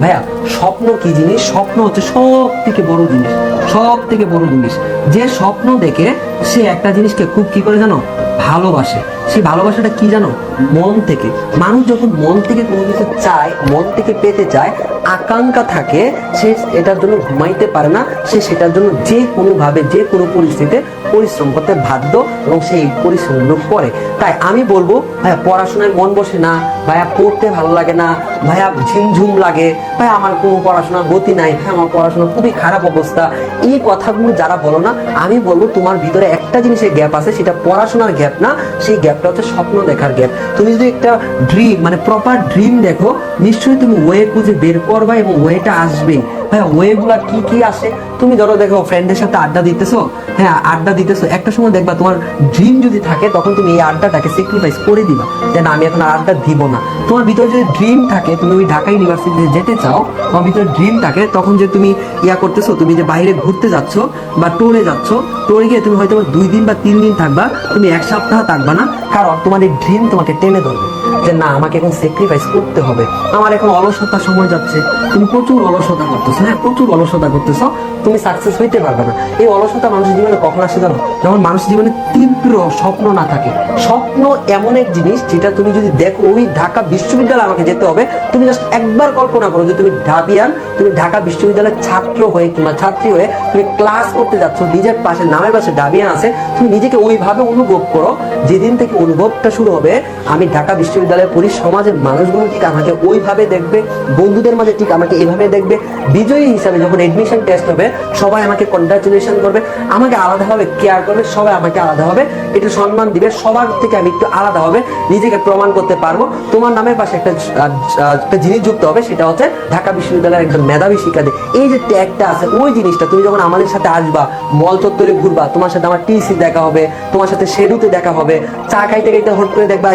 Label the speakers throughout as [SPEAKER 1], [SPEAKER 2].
[SPEAKER 1] ভাইয়া, স্বপ্ন কি জিনিস? স্বপ্ন হচ্ছে সব থেকে বড় জিনিস, সব থেকে বড় জিনিস। যে স্বপ্ন দেখে সে একটা জিনিসকে খুব কি করে জানো, ভালোবাসে। সেই ভালোবাসাটা কি জানো, মন থেকে। মানুষ যখন মন থেকে কোনো কিছু চায়, মন থেকে পেতে চায়, আকাঙ্ক্ষা থাকে, সে এটার জন্য ঘুমাইতে পারে না, সে সেটার জন্য যে কোনো ভাবে যে কোনো পরিস্থিতিতে পরিশ্রম করতে বাধ্য এবং সেই পরিশ্রমগুলো করে। তাই আমি বলবো ভাইয়া, পড়াশোনায় মন বসে না, ভাইয়া পড়তে ভালো লাগে না, ভাইয়া ঝিমঝুম লাগে, ভাই আমার কোনো পড়াশোনার গতি নাই, ভাই আমার পড়াশোনার খুবই খারাপ অবস্থা, এই কথাগুলো যারা বলো না, আমি বলবো তোমার ভিতরে একটা জিনিসের গ্যাপ আছে, সেটা পড়াশোনার গ্যাপ না, সেই গ্যাপটা হচ্ছে স্বপ্ন দেখার গ্যাপ। তুমি যদি একটা ড্রিম, মানে প্রপার ড্রিম দেখো, নিশ্চয়ই তুমি ওয়ে খুঁজে বের করবা এবং ওয়েটা আসবেই। হ্যাঁ, ওয়ে গুলা কি কি আসে, তুমি ধরো দেখো ফ্রেন্ডের সাথে আড্ডা দিতেছো, হ্যাঁ আড্ডা দিতেছো, একটা সময় দেখবা তোমার ড্রিম যদি থাকে, তখন তুমি এই আড্ডাটাকে স্যাক্রিফাইস করে দিবা, যে না আমি এখন আর আড্ডা দিব না। তোমার ভিতরে যদি ড্রিম থাকে, তুমি ওই ঢাকা ইউনিভার্সিটিতে যেতে চাও, তোমার ভিতরে ড্রিম থাকে, তখন যে তুমি ইয়া করতেছো, তুমি যে বাইরে ঘুরতে যাচ্ছ বা টোরে যাচ্ছ, টোরে গিয়ে তুমি হয়তো 2 দিন বা 3 দিন থাকবা, তুমি 1 সপ্তাহ থাকবা না, কারণ তোমার এই ড্রিম তোমাকে টেনে ধরবে, যে না আমাকে এখন স্যাক্রিফাইস করতে হবে, আমার এখন অলসতার সময় যাচ্ছে। তুমি প্রচুর অলসতা করতেছো, হ্যাঁ প্রচুর অলসতা করতেছো, তুমি সাকসেস হইতে পারবে না। এই অলসতা মানুষের জীবনে কখন আসে জানো, যখন মানুষের জীবনে তীব্র স্বপ্ন না থাকে। স্বপ্ন এমন এক জিনিস, যেটা তুমি যদি দেখো, ওই ঢাকা বিশ্ববিদ্যালয়ে আমাকে যেতে হবে, তুমি জাস্ট একবার কল্পনা করো যে তুমি ঢাবিয়ান, তুমি ঢাকা বিশ্ববিদ্যালয়ের ছাত্র হয়ে কিংবা ছাত্রী হয়ে তুমি ক্লাস করতে যাচ্ছ, নিজের পাশে নামের পাশে ঢাবিয়ান আছে, তুমি নিজেকে ওইভাবে অনুভব করো, যেদিন থেকে অনুভবটা শুরু হবে, আমি ঢাকা বিশ্ববিদ্যালয়ে পড়ি, সমাজের মানুষগুলো ঠিক আমাকে ওইভাবে দেখবে, বন্ধুদের মাঝে ঠিক আমাকে এইভাবে দেখবে, বিজয়ী হিসাবে যখন এডমিশন টেস্ট হবে, সবাই আমাকে কনগ্রাচুলেশন করবে, আমাকে আলাদাভাবে কেয়ার করবে, সবাই আমাকে আলাদাভাবে একটু সম্মান দিবে, সবার থেকে আমি একটু আলাদাভাবে নিজেকে প্রমাণ করতে পারবো। তোমার নামের পাশে একটা জিনিস যুক্ত হবে, সেটা হচ্ছে ঢাকা বিশ্ববিদ্যালয়ের একজন মেধাবী শিক্ষার্থী। এই যে ট্যাগটা আছে, ওই জিনিসটা তুমি যখন আমাদের সাথে আসবা, মল চত্বরে ঘুরবা, তোমার সাথে আমার টিসি দেখা হবে, তোমার সাথে শেডুতে দেখা হবে, চা খাইতে খাইতে হট করে দেখবা,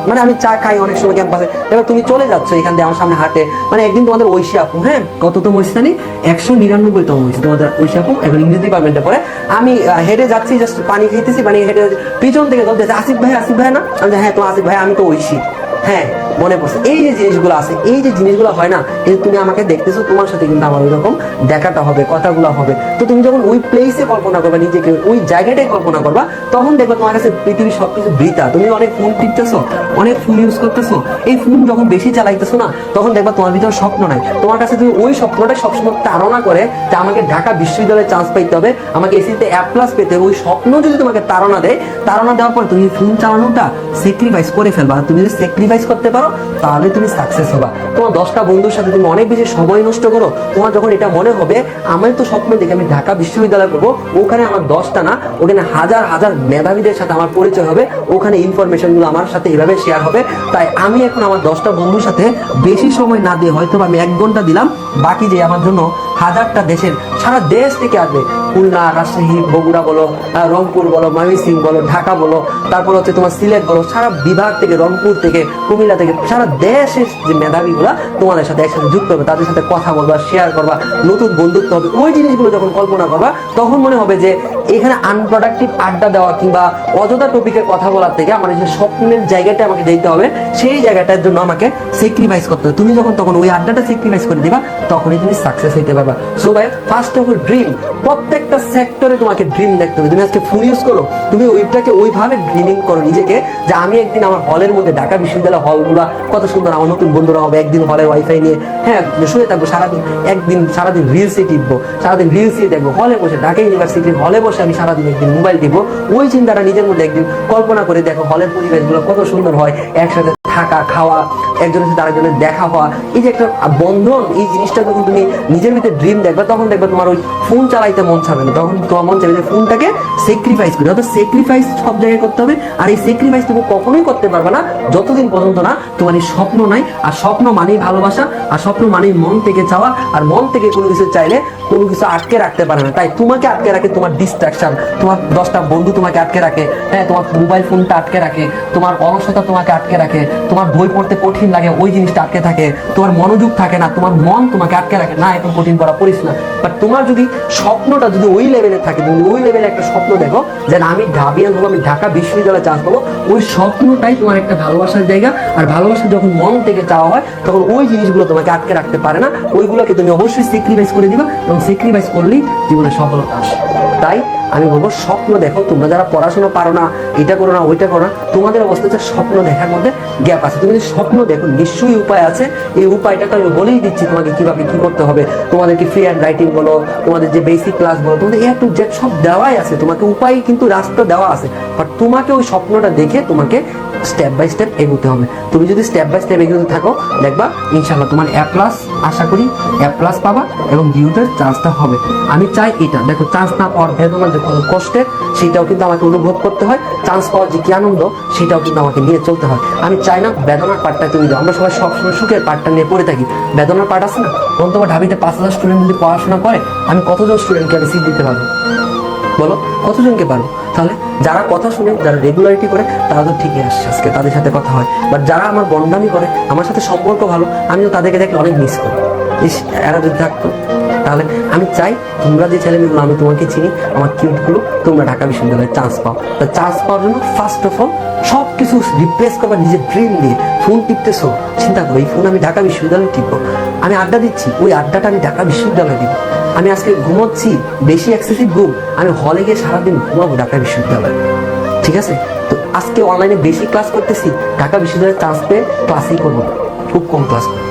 [SPEAKER 1] মানে আমি চা খাই অনেক সময় ক্যাম্পাসে, এবার তুমি চলে যাচ্ছ এখান দিয়ে আমার সামনে হাঁটে, মানে একদিন তোমাদের ঐশী আপু, হ্যাঁ কততম ঐশী জানি, 199তম ঐশী তোমাদের ঐশী আপু, এখন ইংরেজি ডিপার্টমেন্টে পড়ে, আমি হেঁটে যাচ্ছি, জাস্ট পানি খাইতেছি, পানি হেঁটে পিছন থেকে বলতেছে আসিফ ভাই, আসিফ ভাই না, আমি হ্যাঁ তো আসিফ ভাই, আমি তো ঐশী, হ্যাঁ মনে পড়ছে। এই যে জিনিসগুলো আছে, এই যে জিনিসগুলো হয় না, এই তুমি আমাকে দেখতেছো, তোমার সাথে কিন্তু আমার ওইরকম দেখাটা হবে, কথাগুলো হবে। তো তুমি যখন ওই প্লেসে কল্পনা করবা, নিজেকে ওই জায়গাটাই কল্পনা করবা, তখন দেখবা তোমার কাছে পৃথিবীর সবকিছু বৃথা। তুমি অনেক ফোন টিপতেছো, অনেক ফোন ইউজ করতেছো, এই ফোন যখন বেশি চালাইতেছো না, তখন দেখবা তোমার ভিতরে স্বপ্ন নাই, তোমার কাছে তুমি ওই স্বপ্নটা সবসময় তাড়না করে যে আমাকে ঢাকা বিশ্ববিদ্যালয়ে চান্স পাইতে হবে, আমাকে এসিতে A+ পেতে হবে, ওই স্বপ্ন যদি তোমাকে তাড়না দেয়, তাড়না দেওয়ার পর তুমি ফোন চালানোটা স্যাক্রিফাইস করে ফেলবা। তুমি যদি স্যাক্রিফাইস করতে পারো, তাহলে তুমি সাকসেস হবা। তোমার 10টা বন্ধুর সাথে তুমি অনেক বেশি সময় নষ্ট করো, তোমার যখন এটা মনে হবে আমার তো স্বপ্ন দেখে আমি ঢাকা বিশ্ববিদ্যালয় করবো, ওখানে আমার 10টা না, ওখানে হাজার হাজার মেধাবীদের সাথে আমার পরিচয় হবে, ওখানে ইনফরমেশনগুলো আমার সাথে এভাবে শেয়ার হবে। তাই আমি এখন আমার 10টা বন্ধুর সাথে বেশি সময় না দিয়ে, হয়তো আমি 1 ঘন্টা দিলাম, বাকি যে আমার জন্য হাজারটা দেশের, সারা দেশ থেকে আসবে, খুলনা, রাজশাহী, বগুড়া বলো, রংপুর বলো, ময়মনসিংহ বলো, ঢাকা বলো, তারপর হচ্ছে তোমার সিলেট বলো, সারা বিভাগ থেকে, রংপুর থেকে, কুমিল্লা থেকে, সারা দেশের যে মেধাবীগুলা তোমাদের সাথে একসাথে যুক্ত হবে, তাদের সাথে কথা বলবা, শেয়ার করবা, নতুন বন্ধুত্ব হবে। ওই জিনিসগুলো যখন কল্পনা করবা, তখন মনে হবে যে এখানে আনপ্রোডাক্টিভ আড্ডা দেওয়া কিংবা অযথা টপিকের কথা বলার থেকে আমার যে স্বপ্নের জায়গাটা আমাকে যেতে হবে, সেই জায়গাটার জন্য আমাকে স্যাক্রিফাইস করতে হবে। তুমি যখন তখন ওই আড্ডাটা স্যাক্রিফাইস করে দিবা, তখনই তুমি সাকসেস হইতে পারবা। সো ভাই, ফার্স্ট অফ অল ড্রিম, প্রত্যেকটা সেক্টরে তোমাকে ড্রিম দেখতে হবে। তুমি আজকে ফোন ইউজ করো, তুমি ওইটাকে ওইভাবে ড্রিমিং করো নিজেকে, যে আমি একদিন আমার হলের মধ্যে, ঢাকা বিশ্ববিদ্যালয় হলগুলা কত সুন্দর, আমার নতুন বন্ধুরা হবে, একদিন হলের ওয়াইফাই নিয়ে হ্যাঁ শুয়ে থাকবো সারাদিন, একদিন সারাদিন রিলসই টিপবো, সারাদিন রিলসই দেখবো, হলে বসে, ঢাকা ইউনিভার্সিটির হলে বসে আমি সারাদিন একদিন মোবাইল টিপবো। ওই চিন্তাটা নিজের মধ্যে একদিন কল্পনা করে দেখো, হলের পরিবেশগুলো কত সুন্দর হয়, একসাথে থাকা, খাওয়া, একজনের সাথে আরেকজনের দেখা হওয়া, এই যে একটা বন্ধন, এই জিনিসটা যখন তুমি নিজের ভিতরে ড্রিম দেখবে, তখন দেখবে তোমার ওই ফোন চালাইতে মন চাবে না, তখন তোমার মন চাইবে যে ফোনটাকে স্যাক্রিফাইস করি। অর্থাৎ স্যাক্রিফাইস সব জায়গায় করতে হবে, আর এই স্যাক্রিফাইস তুমি কখনোই করতে পারবে না যতদিন পর্যন্ত না তোমার এই স্বপ্ন নাই। আর স্বপ্ন মানেই ভালোবাসা, আর স্বপ্ন মানেই মন থেকে চাওয়া, আর মন থেকে কোনো কিছু চাইলে কোনো কিছু আটকে রাখতে পারে না। তাই তোমাকে আটকে রাখে তোমার ডিস্ট্রাকশন, তোমার 10টা বন্ধু তোমাকে আটকে রাখে, হ্যাঁ তোমার মোবাইল ফোনটা আটকে রাখে, তোমার অলসতা তোমাকে আটকে রাখে, তোমার বই পড়তে কঠিন লাগে, ওই জিনিসটা আটকে থাকে, তোমার মনোযোগ থাকে না, তোমার মন তোমাকে আটকে রাখে, না এখন কঠিন পড়া পড়িস না। বাট তোমার যদি স্বপ্নটা যদি ওই লেভেলে থাকে, তুমি ওই লেভেলে একটা স্বপ্ন দেখো যে না আমি ঢাবিয়ান হবো, আমি ঢাকা বিশ্ববিদ্যালয়ে চান্স পাবো, ওই স্বপ্নটাই তোমার একটা ভালোবাসার জায়গা। আর ভালোবাসা যখন মন থেকে চাওয়া হয় তখন ওই জিনিসগুলো তোমাকে আটকে রাখতে পারে না, ওইগুলোকে তুমি অবশ্যই স্যাক্রিফাইস করে দিবা, এবং স্যাক্রিফাইস করলেই জীবনে সফলতা আসে। তাই আমি বলবো স্বপ্ন দেখো। তোমরা যারা পড়াশোনা পারো না, এটা করো না, ওইটা করো না, তোমাদের অবস্থা হচ্ছে স্বপ্ন দেখার মধ্যে গ্যাপ আছে। তুমি যদি স্বপ্ন দেখো, নিশ্চয়ই উপায় আছে। এই উপায়টা তো আমি বলেই দিচ্ছি তোমাকে কিভাবে কি করতে হবে। তোমাদেরকে ফ্রি হ্যান্ড রাইটিং বলো, তোমাদের যে বেসিক ক্লাস বলো, তোমাদের এ টু জেড সব দেওয়াই আছে, তোমাকে উপায় কিন্তু রাস্তা দেওয়া আছে। বাট তোমাকে ওই স্বপ্নটা দেখে তোমাকে স্টেপ বাই স্টেপ এগোতে হবে। তুমি যদি স্টেপ বাই স্টেপ এগোতে থাকো, দেখবা ইনশাল্লাহ তোমার A+ আশা করি A+ পাবা এবং ডিউটের চান্সটা হবে। আমি চাই এটা দেখো, চান্স না পাওয়ার বেদনা যে কত কষ্টের, সেটাও কিন্তু আমাকে অনুভব করতে হয়। চান্স পাওয়ার যে কি আনন্দ, সেটাও কিন্তু আমাকে নিয়ে চলতে হয়। আমি চাই না বেদনার পার্টটা তুমি দাও। আমরা সবাই সবসময় সুখের পার্টটা নিয়ে পড়ে থাকি, বেদনার পার্ট আছে না। তখন তোমার ঢাবিতে 5,000 স্টুডেন্ট যদি পড়াশোনা করে, আমি কতজন স্টুডেন্টকে আমি সিট দিতে পারবো বলো? কতজনকে পারো? তাহলে যারা কথা শুনে, যারা রেগুলারিটি করে, তারা তো ঠিকই আসছে, আজকে তাদের সাথে কথা হয়। বাট যারা আমার বন্ডামি করে, আমার সাথে সম্পর্ক ভালো, আমি তো তাদেরকে দেখলে অনেক মিস করি। এরা যদি থাকতো, তাহলে আমি চাই তোমরা যে ছেলেমেয়েগুলো, আমি তোমাকে চিনি, আমার কিউটগুলো, তোমরা ঢাকা বিশ্ববিদ্যালয়ে চান্স পাও। তা চান্স পাওয়ার জন্য ফার্স্ট অফ অল সব কিছু রিপ্লেস করবা নিজের ড্রিম দিয়ে। ফোন টিপতেছো, চিন্তা করো এই ফোন আমি ঢাকা বিশ্ববিদ্যালয়ে টিপবো। আমি আড্ডা দিচ্ছি, ওই আড্ডাটা আমি ঢাকা বিশ্ববিদ্যালয়ে দিব। আমি আজকে ঘুমোচ্ছি, বেশি এক্সেসিভ ঘুম, আমি হলে গিয়ে সারাদিন ঘুমাবো ঢাকা বিশ্ববিদ্যালয়ে। ঠিক আছে? তো আজকে অনলাইনে বেশি ক্লাস করতেছি, ঢাকা বিশ্ববিদ্যালয়ে চান্স পেয়ে ক্লাসই করবো, খুব কম ক্লাস করবো।